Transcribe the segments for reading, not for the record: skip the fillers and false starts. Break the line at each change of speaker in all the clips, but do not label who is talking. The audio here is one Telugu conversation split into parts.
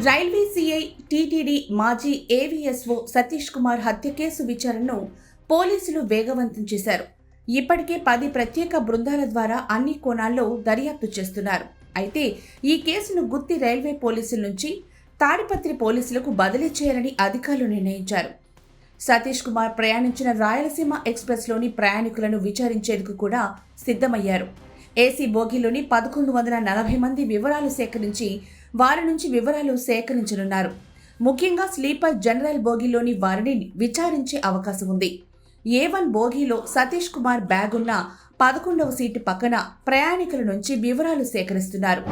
రైల్వే సీఐ టీటీడీ మాజీ ఏవీఎస్ఓ సతీష్ కుమార్ హత్య కేసు విచారణను పోలీసులు వేగవంతం చేశారు. ఇప్పటికే 10 ప్రత్యేక బృందాల ద్వారా అన్ని కోణాల్లో దర్యాప్తు చేస్తున్నారు. అయితే ఈ కేసును గుత్తి రైల్వే పోలీసుల నుంచి తాడిపత్రి పోలీసులకు బదిలీ చేయాలని అధికారులు నిర్ణయించారు. సతీష్ కుమార్ ప్రయాణించిన రాయలసీమ ఎక్స్ప్రెస్లోని ప్రయాణికులను విచారించేందుకు కూడా సిద్ధమయ్యారు. ఏసీ బోగీలోని 1140 మంది వివరాలు సేకరించి వారి నుంచి వివరాలు సేకరించనున్నారు. ముఖ్యంగా స్లీపర్ జనరల్ బోగీలోని వారిని విచారించే అవకాశం ఉంది. A1 బోగీలో సతీష్ కుమార్ బ్యాగ్ ఉన్న 11వ సీటు పక్కన ప్రయాణికుల నుంచి వివరాలు సేకరిస్తున్నారు.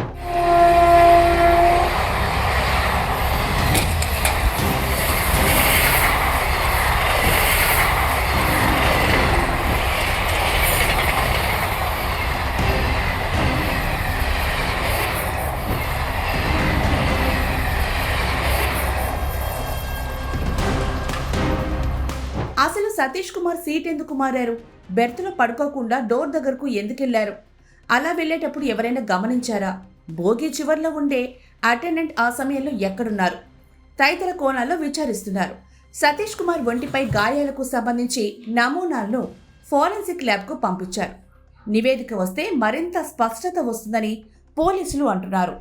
అసలు సతీష్ కుమార్ సీట్ ఎందుకు మారారు? బెర్త్లో పడుకోకుండా డోర్ దగ్గరకు ఎందుకెళ్లారు? అలా వెళ్లేటప్పుడు ఎవరైనా గమనించారా? బోగి చివర్లో ఉండే అటెండెంట్ ఆ సమయంలో ఎక్కడున్నారు? తదితర కోణాల్లో విచారిస్తున్నారు. సతీష్ కుమార్ ఒంటిపై గాయాలకు సంబంధించి నమూనాలను ఫోరెన్సిక్ ల్యాబ్కు పంపించారు. నివేదిక వస్తే మరింత స్పష్టత వస్తుందని పోలీసులు అంటున్నారు.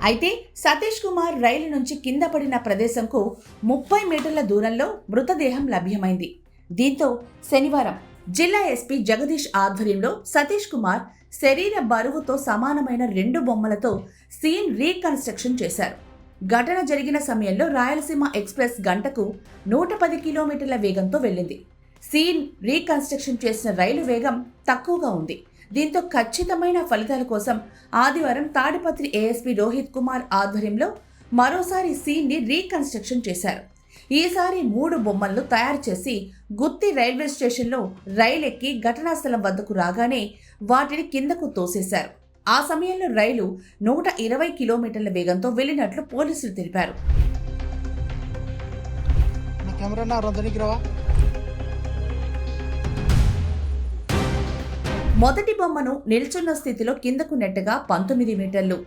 అయితే సతీష్ కుమార్ రైలు నుంచి కింద పడిన ప్రదేశంకు 30 మీటర్ల దూరంలో మృతదేహం లభ్యమైంది. దీంతో శనివారం జిల్లా ఎస్పీ జగదీష్ ఆధ్వర్యంలో సతీష్ కుమార్ శరీర బరువుతో సమానమైన 2 బొమ్మలతో సీన్ రీకన్స్ట్రక్షన్ చేశారు. ఘటన జరిగిన సమయంలో రాయలసీమ ఎక్స్ప్రెస్ గంటకు 110 కిలోమీటర్ల వేగంతో వెళ్ళింది. సీన్ రీకన్స్ట్రక్షన్ చేసిన రైలు వేగం తక్కువగా ఉంది. దీంతో ఖచ్చితమైన ఫలితాల కోసం ఆదివారం తాడిపత్రి ఏఎస్పీ రోహిత్ కుమార్ ఆధ్వర్యంలో మరోసారి సీన్ని రీకన్స్ట్రక్షన్ చేశారు. ఈసారి 3 బొమ్మలను తయారు చేసి గుత్తి రైల్వే స్టేషన్లో రైలెక్కి ఘటనా స్థలం వద్దకు రాగానే వాటిని కిందకు తోసేశారు. ఆ సమయంలో రైలు 120 కిలోమీటర్ల వేగంతో వెళ్లినట్లు పోలీసులు తెలిపారు. మొదటి బొమ్మను నిల్చున్న స్థితిలో కిందకు నెట్టగా 19 మీటర్లు,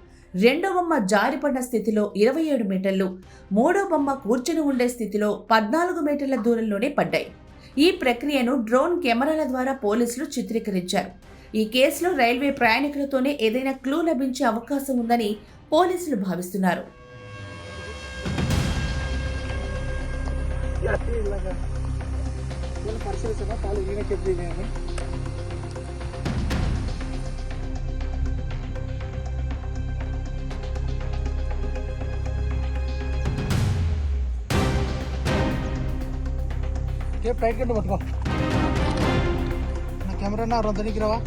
రెండో బొమ్మ జారిపడిన స్థితిలో 27 మీటర్లు, మూడో బొమ్మ కూర్చుని ఉండే స్థితిలో 14 మీటర్ల దూరంలోనే పడ్డాయి. ఈ ప్రక్రియను డ్రోన్ కెమెరాల ద్వారా పోలీసులు చిత్రీకరించారు. ఈ కేసులో రైల్వే ప్రయాణికులతోనే ఏదైనా క్లూ లభించే అవకాశం ఉందని పోలీసులు భావిస్తున్నారు.
టైట్ కంటే పట్టుకో నా కెమెరా నా రొందనికి రావా